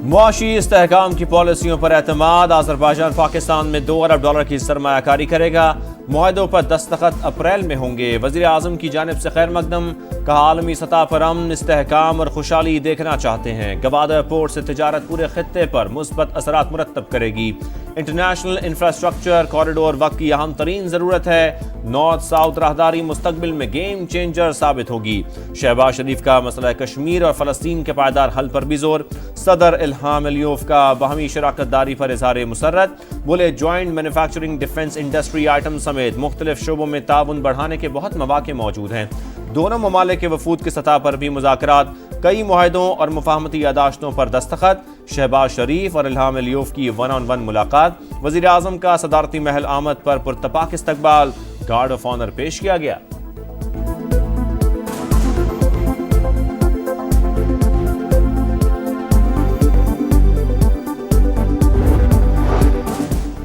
मुआशी इस्तेहकाम की पॉलिसियों पर एतमाद। अज़रबैजान पाकिस्तान में $2 अरब की सरमायाकारी करेगा। मुआहदों पर दस्तखत अप्रैल में होंगे। वज़ीर आज़म की जानिब से खैर मकदम। कहा आलमी सतह पर अमन, इस्तेहकाम और खुशहाली देखना चाहते हैं। गवादर पोर्ट से तिजारत पूरे खित्ते पर मुस्बत असरात मुरत्तब करेगी। इंटरनेशनल इंफ्रास्ट्रक्चर कॉरिडोर वक्त की अहम तरीन ज़रूरत है। नॉर्थ साउथ राहदारी मुस्तकबिल में गेम चेंजर साबित होगी। शहबाज शरीफ का मसला कश्मीर और फ़लस्तीन के पायदार हल पर भी जोर। सदर इल्हाम अलियोफ का बाहमी शराकत दारी पर इज़हार मुसर्रत। बोले joint manufacturing, defence industry item समेत मुख्तलिफ शोबों में ताउन बढ़ाने के बहुत मौके मौजूद हैं। दोनों ममालिक के वफूद की सतह पर भी मुज़ाकरात। कई मुआहदों और मुफाहमती यादाश्तों पर दस्तखत। शहबाज शरीफ और इल्हाम अलियोफ की 1-on-1 मुलाकात। वज़ीर आज़म का सदारती महल आमद पर पुरतपाक इस्तकबाल। गार्ड ऑफ ऑनर पेश किया गया।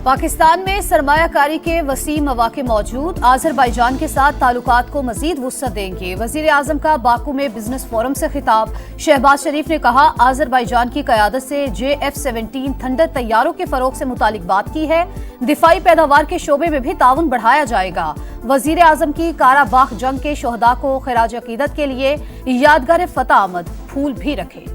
पाकिस्तान में सरमायाकारी के वसी मौके मौजूद। अज़रबैजान के साथ ताल्लुकात को मजीद वुसअत देंगे। वज़ीर आज़म का बाकू में बिजनेस फोरम से खिताब। शहबाज शरीफ ने कहा अज़रबैजान की क़यादत से JF-17 थंडर तैयारों के फरोग से मुतालिक बात की है। दिफाई पैदावार के शोबे में भी ताउन बढ़ाया जाएगा। वज़ीर आज़म की काराबाख जंग के शोहदा को खिराज अकीदत के लिए यादगार फतह आमद फूल भी रखे।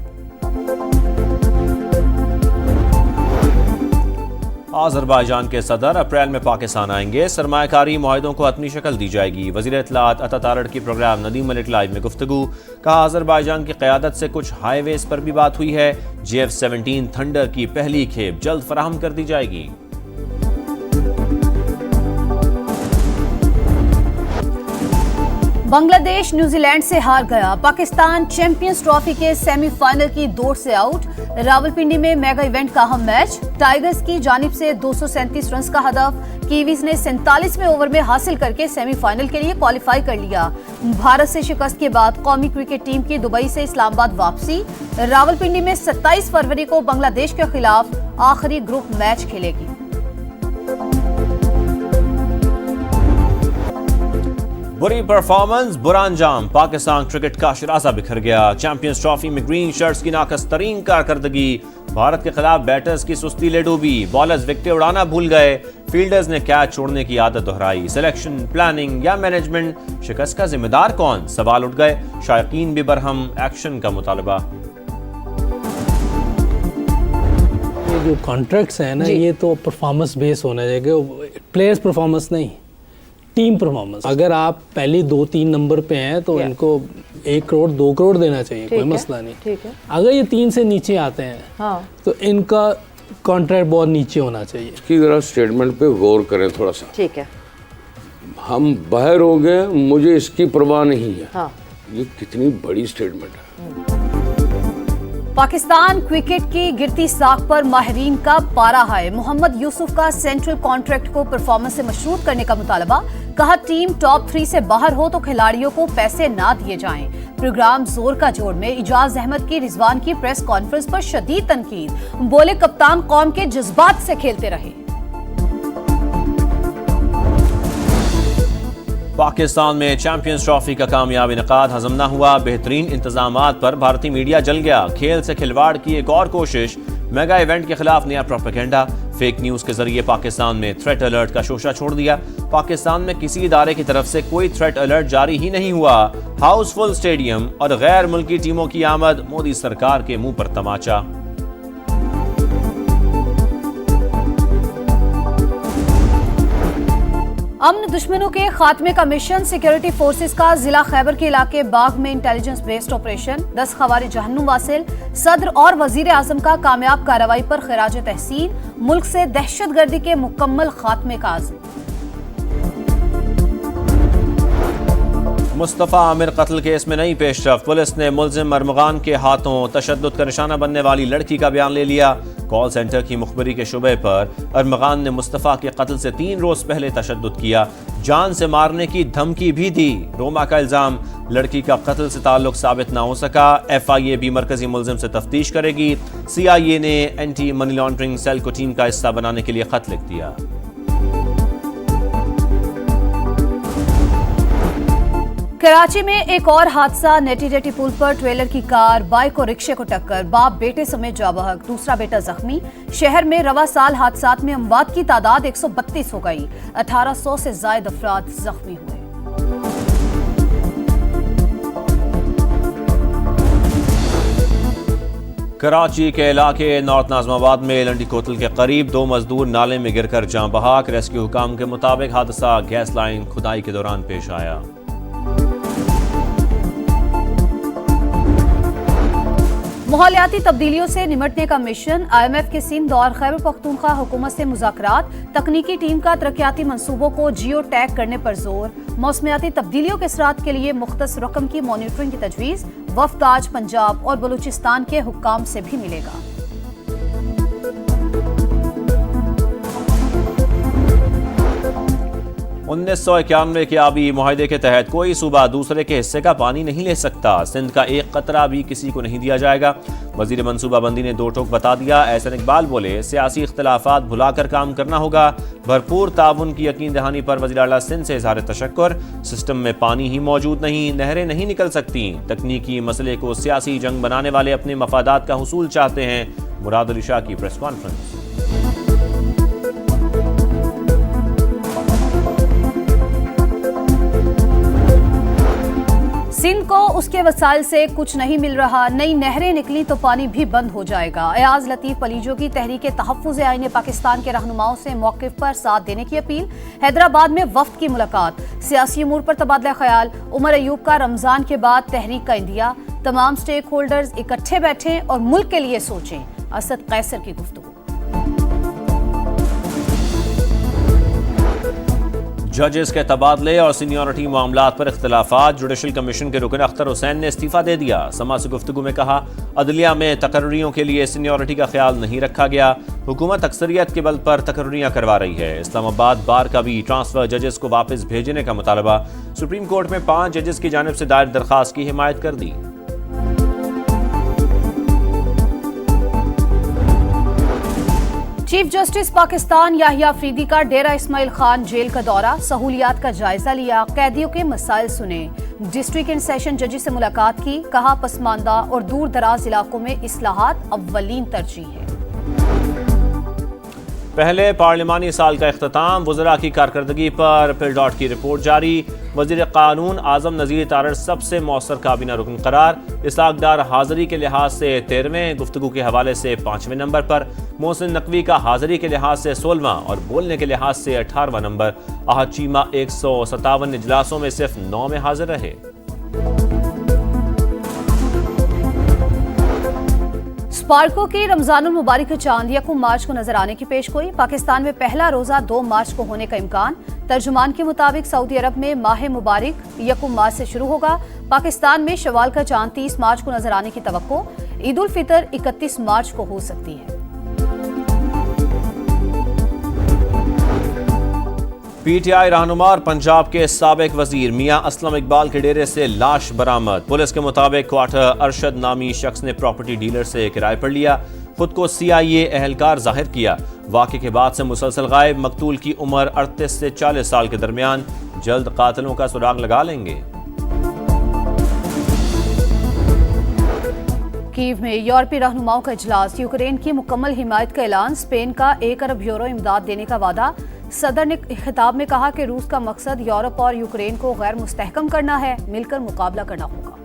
अज़रबैजान के सदर अप्रैल में पाकिस्तान आएंगे। सरमायाकारी मुआहदों को अपनी शक्ल दी जाएगी। वज़ीर इत्तलात अता तारड़ की प्रोग्राम नदीम मलिक लाइव में गुफ्तगू। कहा अज़रबैजान की क़यादत से कुछ हाईवेज पर भी बात हुई है। JF-17 थंडर की पहली खेप जल्द फराहम कर दी जाएगी। बांग्लादेश न्यूजीलैंड से हार गया। पाकिस्तान चैंपियंस ट्रॉफी के सेमीफाइनल की दौड़ से आउट। रावलपिंडी में मेगा इवेंट का अहम मैच। टाइगर्स की जानिब से 237 रन का हदफ। कीवीज ने 47वें ओवर में हासिल करके सेमीफाइनल के लिए क्वालिफाई कर लिया। भारत से शिकस्त के बाद कौमी क्रिकेट टीम की दुबई से इस्लामाबाद वापसी। रावलपिंडी में 27 फरवरी को बांग्लादेश के खिलाफ आखिरी ग्रुप मैच खेलेगी। बुरी परफॉर्मेंस, बुरा अंजाम। पाकिस्तान क्रिकेट का शराजा बिखर गया। चैंपियंस ट्रॉफी में ग्रीन शर्ट्स की नाकस तरीन कारकर्दगी। भारत के खिलाफ बैटर्स की सुस्ती ले डूबी। बॉलर्स विकेटें उड़ाना भूल गए। फील्डर्स ने कैच छोड़ने की आदत दोहराई। सिलेक्शन, प्लानिंग या मैनेजमेंट, शिकस्त का जिम्मेदार कौन? सवाल उठ गए। शायकीन भी बरहम। एक्शन का मुतालबा। ये जो कॉन्ट्रैक्ट्स हैं ना, ये तो परफॉर्मेंस बेस होना चाहिए। प्लेयर्स परफॉर्मेंस नहीं, टीम परफॉर्मेंस। अगर आप पहली 2-3 नंबर पे हैं तो इनको 1 करोड़ 2 करोड़ देना चाहिए, कोई मसला नहीं। ठीक है। अगर ये 3 से नीचे आते हैं तो इनका कॉन्ट्रैक्ट बहुत नीचे होना चाहिए। इसकी जरा स्टेटमेंट पे गौर करें थोड़ा सा। ठीक है। हम बाहर हो गए, मुझे इसकी परवाह नहीं है। हाँ। ये कितनी बड़ी स्टेटमेंट है। पाकिस्तान क्रिकेट की गिरती साख पर माहिरीन का पारा है। मोहम्मद यूसुफ का सेंट्रल कॉन्ट्रैक्ट को परफॉर्मेंस से मशरूत करने का मुतालबा। कहा टीम टॉप 3 से बाहर हो तो खिलाड़ियों को पैसे ना दिए जाएं। प्रोग्राम जोर का जोड़ में इजाज अहमद की रिजवान की प्रेस कॉन्फ्रेंस पर शदीद तनकीद। बोले कप्तान कौम के जज्बात से खेलते रहे। पाकिस्तान में चैंपियंस ट्रॉफी का कामयाब इनेकाद हजम न हुआ। बेहतरीन इंतजामात पर भारतीय मीडिया जल गया। खेल से खिलवाड़ की एक और कोशिश। मेगा इवेंट के खिलाफ नया प्रोपेगेंडा। फेक न्यूज के जरिए पाकिस्तान में थ्रेट अलर्ट का शोशा छोड़ दिया। पाकिस्तान में किसी इदारे की तरफ से कोई थ्रेट अलर्ट जारी ही नहीं हुआ। हाउसफुल स्टेडियम और गैर मुल्की टीमों की आमद। मोदी सरकार के मुंह पर तमाचा। अमन दुश्मनों के खात्मे का मिशन। सिक्योरिटी फोर्सेस का जिला खैबर के इलाके बाग में इंटेलिजेंस बेस्ड ऑपरेशन। 10 खवारी जहन्नुम वासिल। सदर और वजीर आजम का कामयाब कार्रवाई पर खिराज तहसीन। मुल्क से दहशतगर्दी के मुकम्मल खात्मे का आज़म। मुस्तफ़ा आमिर कत्ल केस में नई पेशरफ। पुलिस ने मुलजिम अरमगान के हाथों तशद्दुद का निशाना बनने वाली लड़की का बयान ले लिया। कॉल सेंटर की मुखबरी के शुबे पर अरमगान ने मुस्तफ़ा के कत्ल से 3 रोज पहले तशद्दुद किया। जान से मारने की धमकी भी दी। रोमा का इल्जाम, लड़की का कत्ल से ताल्लुक साबित ना हो सका। FIA भी मरकजी मुलजिम से तफ्तीश करेगी। CIA ने एंटी मनी लॉन्ड्रिंग सेल को टीम का हिस्सा बनाने के लिए खत लिख दिया। कराची में एक और हादसा। नेटी जेटी पुल पर ट्रेलर की कार बाइक और रिक्शे को टक्कर, बाप बेटे समेत जाँ बहक, दूसरा बेटा जख्मी। शहर में रवा साल हादसात में अमवात की तादाद 132 हो गई, 1800 से जायद अफराद जख्मी हुए। कराची के इलाके नॉर्थ नाजमाबाद में लंडी कोतल के करीब 2 मजदूर नाले में गिरकर जाँ बहक। रेस्क्यू हुकाम के मुताबिक हादसा गैस लाइन खुदाई के दौरान पेश आया। माहौलियाती तब्दीलियों से निमटने का मिशन। IMF के सिंध और खैबर पख्तूनख्वा हुकूमत से मुज़ाकरात। तकनीकी टीम का तरक्याती मंसूबों को जियो टैग करने पर जोर। मौसमियाती तब्दीलियों के असरात के लिए मुख्तस रकम की मॉनिटरिंग की तजवीज़। वफ्द आज पंजाब और बलूचिस्तान के हुक्काम से भी मिलेगा। उन्नीस सौ 91 के आबी मुआहदे के तहत कोई सूबा दूसरे के हिस्से का पानी नहीं ले सकता। सिंध का एक कतरा भी किसी को नहीं दिया जाएगा। वजीर मनसूबाबंदी ने दो टोक बता दिया। एहसन इकबाल बोले, सियासी इख्तलाफात भुलाकर काम करना होगा। भरपूर ताउन की यकीन दहानी पर वज़ीर आला सिंध से इज़हार तशक्कुर। सिस्टम में पानी ही मौजूद नहीं, नहरें नहीं निकल सकती। तकनीकी मसले को सियासी जंग बनाने वाले अपने मफादात का हुसूल चाहते हैं। मुराद अली शाह की प्रेस कॉन्फ्रेंस। सिंध को उसके वसाइल से कुछ नहीं मिल रहा, नई नहरें निकली तो पानी भी बंद हो जाएगा। अयाज लतीफ पलीजो की तहरीक तहफ़्फ़ुज़ आईन पाकिस्तान के रहनुमाओं से मौक़िफ़ पर साथ देने की अपील। हैदराबाद में वफ्द की मुलाकात, सियासी अमूर पर तबादला ख्याल। उमर अयूब का रमज़ान के बाद तहरीक का इंदिया। तमाम स्टेक होल्डर्स इकट्ठे बैठें और मुल्क के लिए सोचें। असद कैसर की गुफ्तगू। जजेस के तबादले और सीनियरिटी मामलात पर इख्तलाफात। जुडिशल कमीशन के रुकन अख्तर हुसैन ने इस्तीफा दे दिया। समा से गुफ्तगू में कहा, अदलिया में तकर्रियों के लिए सीनियरिटी का ख्याल नहीं रखा गया। हुकूमत अक्सरियत के बल पर तकर्रियां करवा रही है। इस्लामाबाद बार का भी ट्रांसफर जजेस को वापस भेजने का मुतालबा। सुप्रीम कोर्ट में 5 जजेस की जानिब से दायर दरख्वास्त की हिमायत कर दी। चीफ जस्टिस पाकिस्तान याहिया अफरीदी का डेरा इस्माइल खान जेल का दौरा। सहूलियात का जायजा लिया, कैदियों के मसाइल सुने। डिस्ट्रिक्ट एंड सेशन जजेस से मुलाकात की, कहा पसमानदा और दूर दराज इलाकों में इस्लाहात अव्वलीन तरजीह है। पहले पार्लिमानी साल का इख्तिताम। वज़रा की कारकर्दगी पर फिल डॉट की रिपोर्ट जारी। वज़ीर कानून आज़म नज़ीर तारड़ सबसे मौसर काबीना रुकन करार। इसाकदार हाज़री के लिहाज से 13वें, गुफ्तगू के हवाले से 5वें नंबर पर। मोहसिन नकवी का हाज़री के लिहाज से 16वां और बोलने के लिहाज से 18वां नंबर। आहद चीमा 157 इजलासों में सिर्फ 9 में हाजिर रहे। स्पार्को की रमजानुल मुबारक चांद 1 मार्च को नजर आने की पेशगोई। पाकिस्तान में पहला रोजा 2 मार्च को होने का इम्कान। तर्जुमान के मुताबिक सऊदी अरब में माह मुबारक 1 मार्च से शुरू होगा। पाकिस्तान में शवाल का चांद 30 मार्च को नजर आने की तवक्को। ईद उल फितर 31 मार्च को हो सकती है। PTI रहनुमा और पंजाब के साबिक वजीर मियां असलम इकबाल के डेरे से लाश बरामद। पुलिस के मुताबिक क्वार्टर अरशद नामी शख्स ने प्रॉपर्टी डीलर से किराए पर लिया। खुद को CIA एहलकार जाहिर किया। वाक़े के बाद से मुसलसल गायब। मकतूल की उम्र 38 से 40 साल के दरमियान। जल्द कातिलों का सुराग लगा लेंगे। कीव में यूरोपीय रहनुमाओं का इजलास। यूक्रेन की मुकम्मल हिमायत का ऐलान। स्पेन का 1 अरब यूरो इमदाद देने का वादा। सदर ने खिताब में कहा कि रूस का मकसद यूरोप और यूक्रेन को गैर मुस्तहकम करना है, मिलकर मुकाबला करना होगा।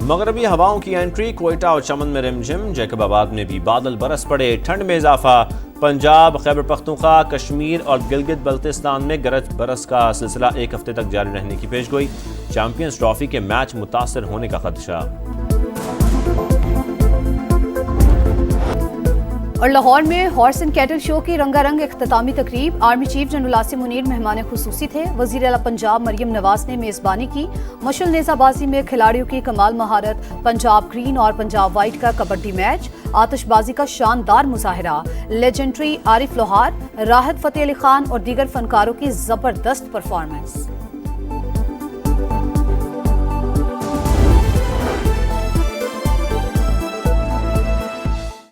मगरबी हवाओं की एंट्री। कोयटा और चमन में रिमझिम। जैकबाबाद में भी बादल बरस पड़े। ठंड में इजाफा। पंजाब, खैबर पख्तूनख्वा, कश्मीर और गिलगित बल्तिस्तान में गरज बरस का सिलसिला 1 हफ्ते तक जारी रहने की पेशगोई। चैंपियंस ट्रॉफी के मैच मुतासर होने का खदशा। और लाहौर में हॉर्स एंड कैटल शो की रंगारंग इख्तितामी तकरीब। Army chief general Asim Munir मेहमान खुसूसी थे। वज़ीर आला पंजाब मरियम नवाज ने मेज़बानी की। मशल नेज़ाबाजी में खिलाड़ियों की कमाल महारत। पंजाब ग्रीन और पंजाब वाइट का कबड्डी मैच। आतिशबाजी का शानदार मुजाहिरा। लेजेंडरी आरिफ लोहार, राहत फ़तेह अली खान और दीगर फनकारों की जबरदस्त परफॉर्मेंस।